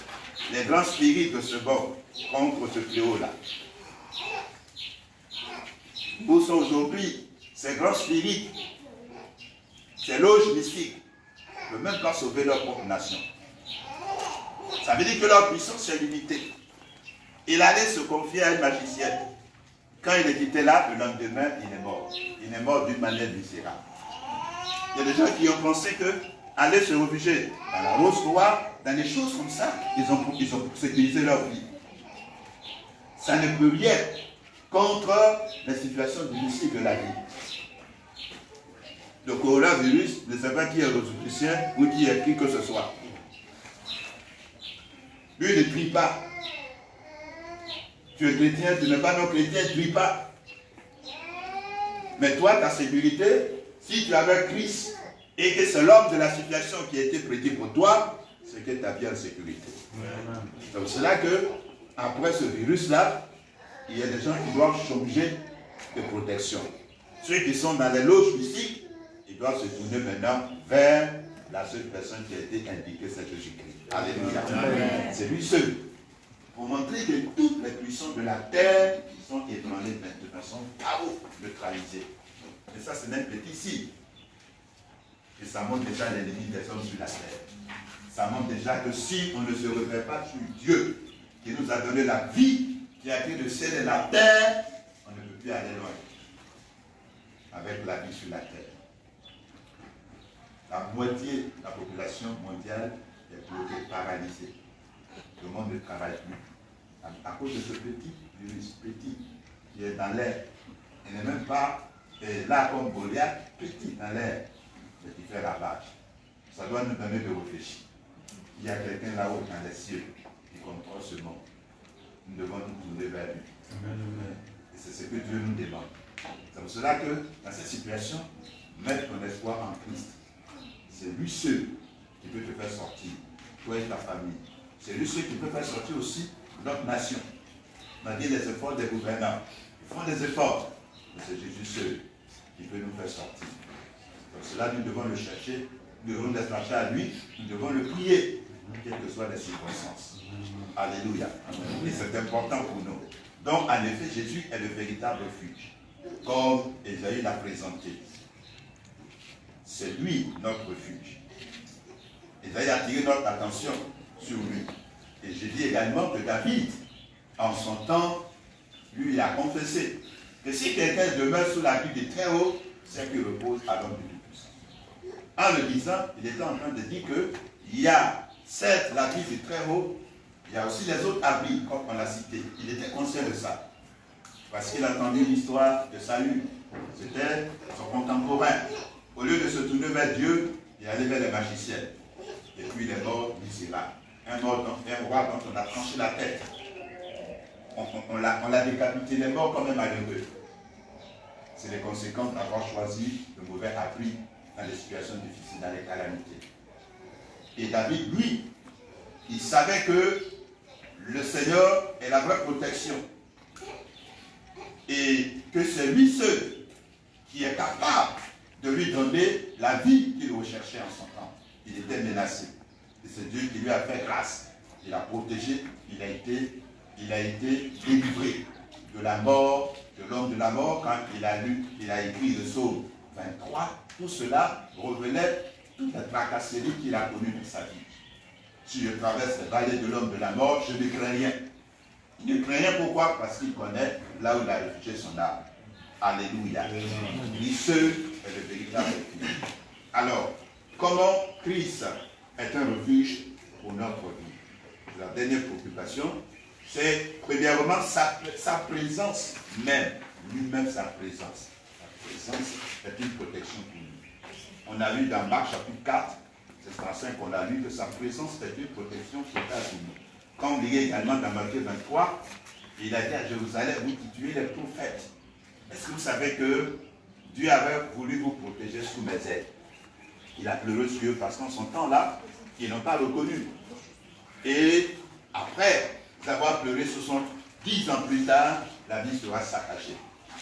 les grands spirites de ce bord contre ce fléau-là? Où sont aujourd'hui ces grands spirites, ces loges mystiques, ne peuvent même pas sauver leur propre nation? Ça veut dire que leur puissance est limitée. Il allait se confier à une magicienne. Quand il est quitté là, le lendemain, il est mort. Il est mort d'une manière misérable. Il y a des gens qui ont pensé que aller se réfugier dans la rose noire, dans des choses comme ça, ils ont sécurisé leur vie. Ça ne peut rien contre les situations difficiles de la vie. Le coronavirus ne sait pas qui est rosicrucien ou qui est qui que ce soit. Lui ne prie pas. Tu es chrétien, tu n'es pas non chrétien, tu ne prie pas. Mais toi, ta sécurité, si tu avais Christ et que c'est l'homme de la situation qui a été prêté pour toi, c'est que tu as bien en sécurité. C'est pour cela que, après ce virus-là, il y a des gens qui doivent changer de protection. Ceux qui sont dans les loges mystiques, ils doivent se tourner maintenant vers la seule personne qui a été indiquée, c'est Jésus-Christ. Alléluia. C'est lui seul. Pour montrer que toutes les puissances de la terre qui sont ébranlées maintenant sont KO, neutralisées. Et ça, c'est un petit signe. Et ça montre déjà l'ennemi des hommes sur la terre. Ça montre déjà que si on ne se réfère pas sur Dieu, qui nous a donné la vie, qui a créé le ciel et la terre, on ne peut plus aller loin avec la vie sur la terre. La moitié de la population mondiale est bloquée, paralysée. Le monde ne travaille plus. À cause de ce petit virus, petit, qui est dans l'air. Il n'est même pas là comme Goliath, petit dans l'air, mais qui fait ravage. Ça doit nous donner de réfléchir. Il y a quelqu'un là-haut dans les cieux qui contrôle ce monde. Nous devons nous tourner vers lui. Et c'est ce que Dieu nous demande. C'est pour cela que, dans cette situation, mettre ton espoir en Christ. C'est lui seul qui peut te faire sortir, toi et ta famille. C'est lui seul qui peut faire sortir aussi notre nation. Malgré les efforts des gouvernants. Ils font des efforts. Mais c'est Jésus seul qui peut nous faire sortir. Donc cela, nous devons le chercher, nous devons le chercher à lui, nous devons le prier, quelles que soient les circonstances. Alléluia. Et c'est important pour nous. Donc, en effet, Jésus est le véritable refuge, comme Ésaïe l'a présenté. C'est lui notre refuge. Ésaïe a attiré notre attention sur lui. Et j'ai dit également que David, en son temps, lui a confessé que si quelqu'un demeure sous la vue du Très-Haut, c'est qu'il repose à l'homme du Tout-Puissant. En le disant, il était en train de dire qu'il y a certes la vie du Très-Haut, il y a aussi les autres abris, comme on l'a cité. Il était conscient de ça. Parce qu'il a entendu l'histoire de Saül. C'était son contemporain. Au lieu de se tourner vers Dieu, il allait vers les magiciens. Et puis il est mort misérable. Un roi dont on a tranché la tête. On l'a décapité, il est mort quand même malheureux. C'est les conséquences d'avoir choisi le mauvais abri dans les situations difficiles, dans les calamités. Et David, lui, il savait que le Seigneur est la vraie protection. Et que c'est lui seul qui est capable de lui donner la vie qu'il recherchait en son temps. Il était menacé. Et c'est Dieu qui lui a fait grâce. Il a protégé, il a été délivré de la mort, de l'homme de la mort, quand il a écrit le psaume 23. Tout cela revenait toute la tracasserie qu'il a connue dans sa vie. Si je traverse les vallées de l'homme de la mort, je ne crains rien. Il ne craint rien, pourquoi? Parce qu'il connaît là où il a réfugié son âme. Alléluia. Lui seul est le véritable refuge. Alors, comment Christ est un refuge pour notre vie? La dernière préoccupation, c'est premièrement sa présence même. Lui-même, sa présence. Sa présence est une protection pour nous. On a lu dans Marc chapitre 4, c'est verset 5 qu'on a lu que sa présence est une protection totale pour nous. Quand on lit également dans Matthieu 23, il a dit à Jérusalem, vous qui tuez les prophètes. Est-ce que vous savez que Dieu avait voulu vous protéger sous mes ailes? Il a pleuré sur eux parce qu'en son temps-là, ils n'ont pas reconnu. Et après avoir pleuré sur son 10 ans plus tard, la vie sera saccagée.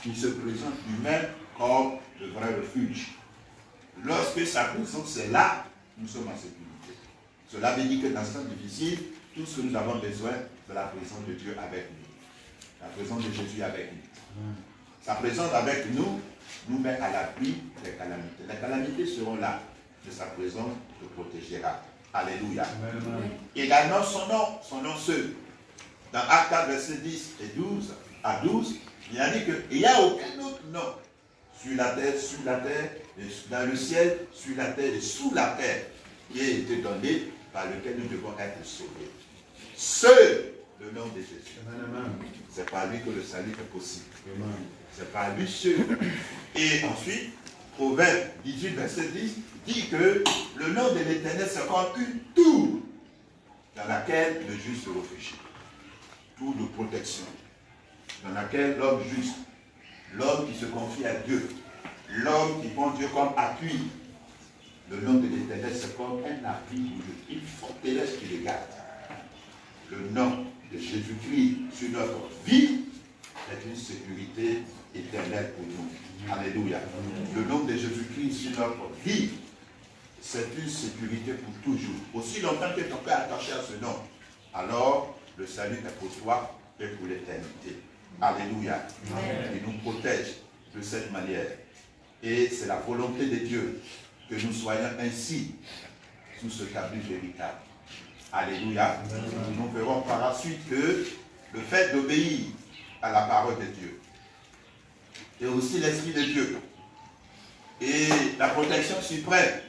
Il se présente lui-même comme le vrai refuge. Lorsque sa présence est là, nous sommes en sécurité. Cela veut dire que dans ce temps difficile, tout ce que nous avons besoin, c'est la présence de Dieu avec nous. La présence de Jésus avec nous. Sa présence avec nous nous met à l'abri des calamités. Les calamités seront là, mais sa présence te protégera. Alléluia. Amen. Également son nom seul. Dans Actes 4, versets 10 et 12 à 12, il a dit qu'il n'y a aucun autre nom sur la terre, dans le ciel, sur la terre et sous la terre qui a été donné par lequel nous devons être sauvés. Seul le nom de Jésus. C'est par lui que le salut est possible. C'est par lui seul. Et ensuite, Proverbe 18, verset 10, dit que le nom de l'Éternel c'est comme une tour dans laquelle le juste se réfugie. Tour de protection. Dans laquelle l'homme juste, l'homme qui se confie à Dieu, l'homme qui prend Dieu comme appui. Le nom de l'Éternel c'est comme un appui, une forteresse qui le garde. Le nom de Jésus-Christ sur notre vie est une sécurité éternelle pour nous. Alléluia. Le nom de Jésus-Christ sur notre vie, c'est une sécurité pour toujours. Aussi longtemps que ton cœur est attaché à ce nom, alors le salut est pour toi et pour l'éternité. Alléluia. Il nous protège de cette manière. Et c'est la volonté de Dieu que nous soyons ainsi sous ce cabri véritable. Alléluia. Nous verrons par la suite que le fait d'obéir à la parole de Dieu et aussi l'Esprit de Dieu et la protection suprême,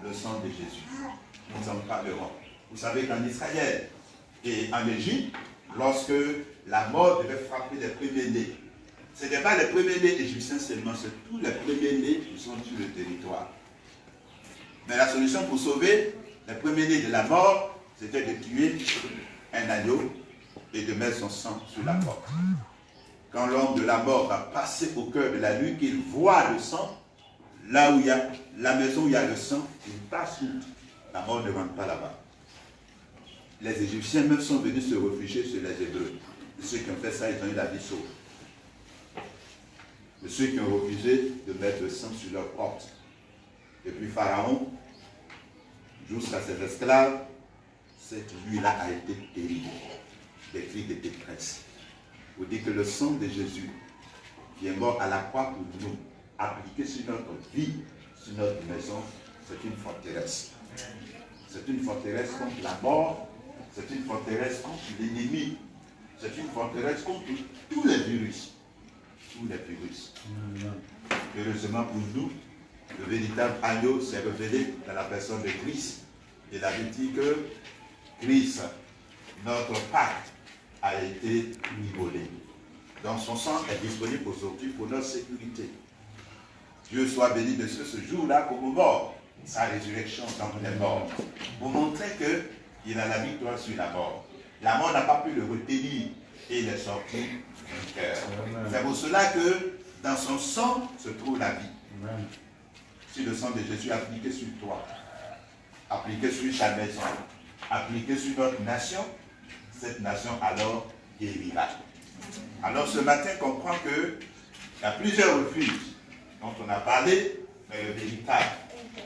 le sang de Jésus. Nous en parlerons. Vous savez qu'en Israël et en Égypte, lorsque la mort devait frapper les premiers-nés, ce n'est pas les premiers-nés égyptiens seulement, c'est tous les premiers-nés qui sont sur le territoire. Mais la solution pour sauver les premiers-nés de la mort, c'était de tuer un agneau et de mettre son sang sur la porte. Quand l'homme de la mort va passer au cœur de la nuit, qu'il voit le sang, là où il y a la maison où il y a le sang, il passe outre. La mort ne rentre pas là-bas. Les Égyptiens même sont venus se réfugier sur les Hébreux. Et ceux qui ont fait ça, ils ont eu la vie sauve. Et ceux qui ont refusé de mettre le sang sur leur porte. Et puis Pharaon, jusqu'à ses esclaves, cette nuit-là a été terrible. Des cris de détresse. Vous dites que le sang de Jésus, qui est mort à la croix pour nous, appliqué sur notre vie, sur notre maison, c'est une forteresse. C'est une forteresse contre la mort, c'est une forteresse contre l'ennemi, c'est une forteresse contre tous les virus. Tous les virus. Heureusement pour nous, le véritable agneau s'est révélé dans la personne de Christ. Il avait dit que Christ, notre Pâque, a été immolé. Donc son sang est disponible aujourd'hui pour notre sécurité. Dieu soit béni de ce jour-là comme aux morts, sa résurrection dans les morts, pour montrer qu'il a la victoire sur la mort. La mort n'a pas pu le retenir et il est sorti du cœur. C'est pour cela que dans son sang se trouve la vie. Amen. Si le sang de Jésus est appliqué sur toi, appliqué sur ta maison, appliqué sur notre nation, cette nation alors guérira. Alors ce matin, comprends qu'il y a plusieurs refuges dont on a parlé Mais le véritable,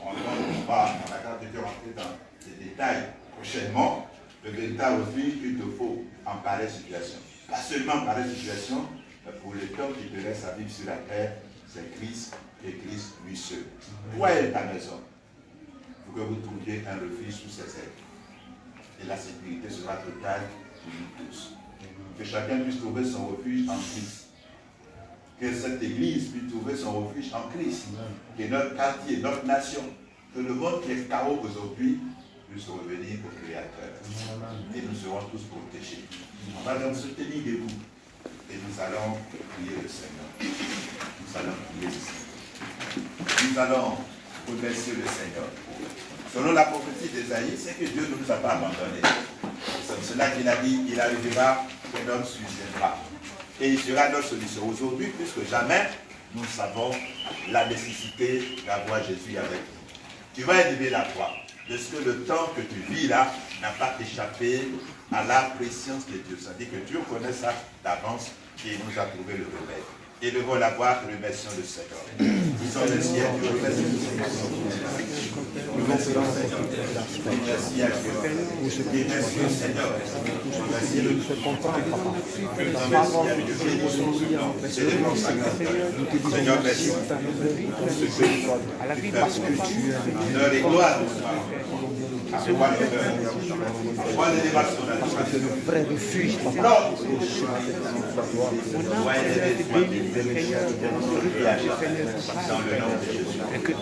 on va te rentrer dans les détails prochainement, le véritable refuge, il te faut en pareille situation. Pas seulement en pareille situation, mais pour le temps qui te reste à vivre sur la terre, c'est Christ et Christ lui seul. Toi et ta maison, il faut que vous trouviez un refuge sous ses ailes. Et la sécurité sera totale pour nous tous. Que chacun puisse trouver son refuge en Christ. Que cette église puisse trouver son refuge en Christ. Que notre quartier, notre nation, que le monde qui est chaos aujourd'hui puisse revenir au Créateur. Et nous serons tous protégés. On va donc se tenir debout. Et nous allons prier le Seigneur. Nous allons prier le Seigneur. Nous allons remercier le Seigneur. Selon la prophétie d'Ésaïe, c'est que Dieu ne nous a pas abandonnés. C'est cela qu'il a dit, il arrivera qu'un homme subviendra. Et il sera notre solution. Aujourd'hui, plus que jamais, nous savons la nécessité d'avoir Jésus avec nous. Tu vas élever la voix de ce que le temps que tu vis là n'a pas échappé à la préscience de Dieu. Ça dit que Dieu connaît ça d'avance et il nous a trouvé le remède. Élevons la voix, remercions le Seigneur. Disons le ciel, Dieu remercie le Seigneur. Remercie le Seigneur. Merci à Dieu. Merci au Seigneur. Merci le Seigneur, merci. Honneur et gloire. C'est le vrai refuge.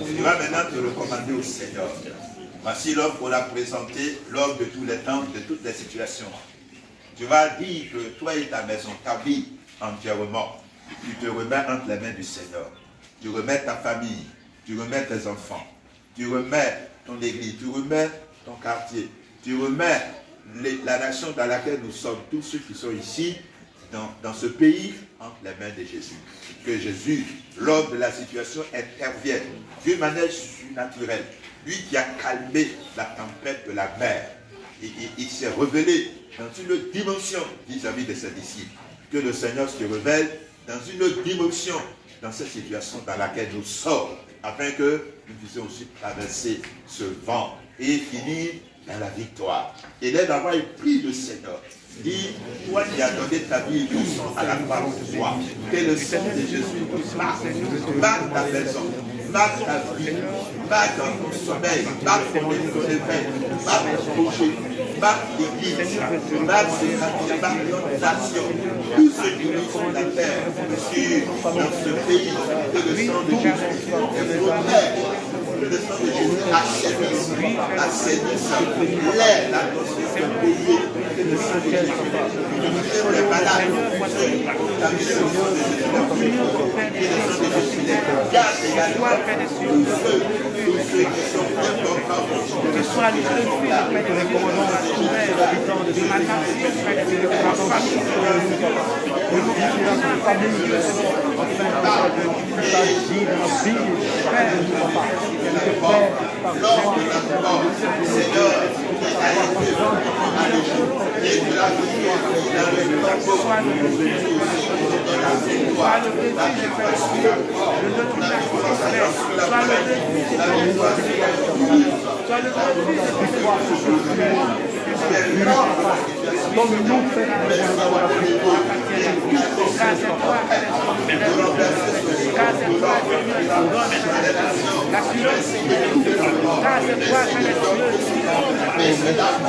Tu vas maintenant te recommander au Seigneur. Voici l'homme qu'on a présenté, l'homme de tous les temps, de toutes les situations. Tu vas dire que toi et ta maison, ta vie entièrement, tu te remets entre les mains du Seigneur. Tu remets ta famille, tu remets tes enfants, tu remets ton église, tu remets ton quartier, tu remets la nation dans laquelle nous sommes, tous ceux qui sont ici, dans ce pays, entre les mains de Jésus. Que Jésus, l'homme de la situation, intervienne d'une manière surnaturelle. Lui qui a calmé la tempête de la mer, il s'est révélé dans une dimension vis-à-vis de ses disciples. Que le Seigneur se révèle dans une dimension dans cette situation dans laquelle nous sommes, afin que nous puissions aussi traverser ce vent et finir dans la victoire. Et là d'avoir pris le Seigneur. Dis, toi qui as donné ta vie, le sang à la croix pour toi. Que le sang de Jésus marque ta maison, marque ta vie, marque ton sommeil, marque ton éveil, marque ton projet, marque l'église, marque ses quartiers, marque notre nation. Tous ceux qui vivent sur la terre, dans ce pays, que le sang de Jésus est protège. Que le sang de Jésus assainisse l'air, l'atmosphère polluée. Que le sang de Jésus les malades, que soit le refuge auprès de Dieu, de ma nation, auprès de Dieu, de ma famille, de mon continent, auprès de Dieu,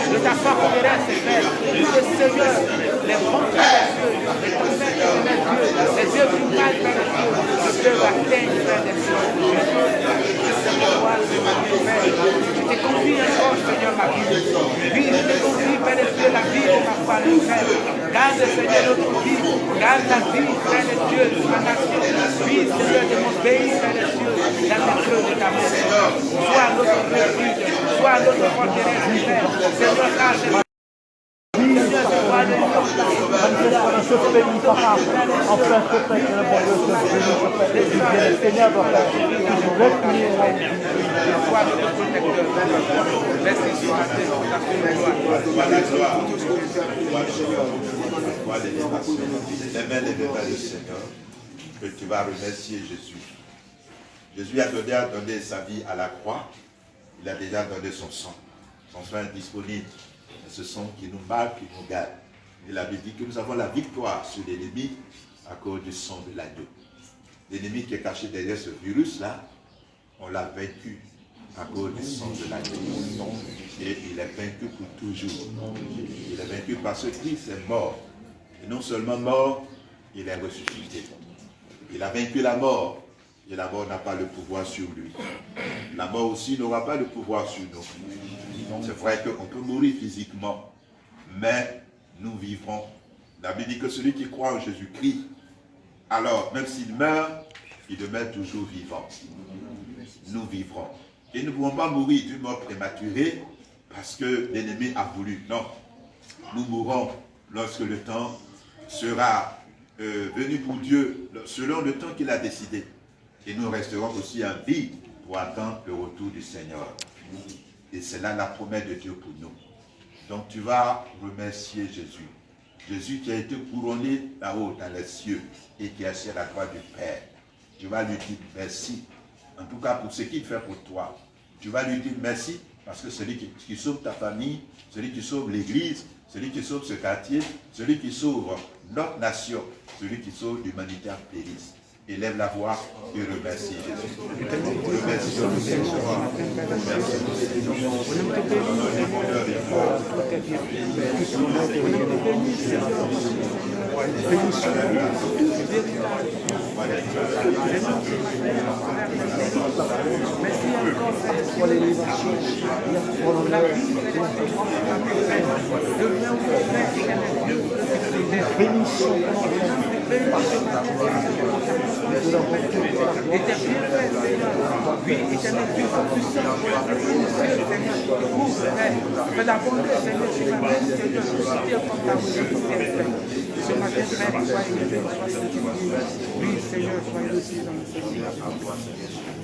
de ta forteresse, Seigneur, les bons les yeux qui parlent, je peux atteindre des choses. Je te confie encore, Seigneur, ma vie. Oui, je te confie, Père de Dieu, la vie de ma famille, Père. Garde, Seigneur, notre vie. Garde la vie, Père de Dieu, de ma nation. Oui, Seigneur, de mon pays, Père de Dieu, dans le creux de ta main. Sois notre refuge, sois notre forteresse, Père. Seigneur, garde. Les mains levées vers le Seigneur, que tu vas remercier Jésus. Jésus a donné sa vie à la croix. Il a déjà donné son sang. Son sang est disponible. C'est ce sang qui nous marque, qui nous garde. Et la Bible dit que nous avons la victoire sur l'ennemi à cause du sang de l'agneau. L'ennemi qui est caché derrière ce virus-là, on l'a vaincu à cause du sang de l'agneau. Et il est vaincu pour toujours. Il est vaincu parce que Christ est mort. Et non seulement mort, il est ressuscité. Il a vaincu la mort. Et la mort n'a pas le pouvoir sur lui. La mort aussi n'aura pas le pouvoir sur nous. C'est vrai qu'on peut mourir physiquement, mais nous vivrons. La Bible dit que celui qui croit en Jésus-Christ, alors même s'il meurt, il demeure toujours vivant. Nous vivrons. Et nous ne pouvons pas mourir d'une mort prématurée parce que l'ennemi a voulu. Non. Nous mourrons lorsque le temps sera venu pour Dieu, selon le temps qu'il a décidé. Et nous resterons aussi en vie pour attendre le retour du Seigneur. Et c'est là la promesse de Dieu pour nous. Donc tu vas remercier Jésus. Jésus qui a été couronné là-haut dans les cieux et qui est assis à la droite du Père. Tu vas lui dire merci. En tout cas pour ce qu'il fait pour toi. Tu vas lui dire merci parce que celui qui sauve ta famille, celui qui sauve l'église, celui qui sauve ce quartier, celui qui sauve notre nation, celui qui sauve l'humanité en périsse. Élève la voix et remercie Jésus. Remercie Jésus. Pour l'élévation, pour la vie, Seigneur, sois aussi dans le Seigneur.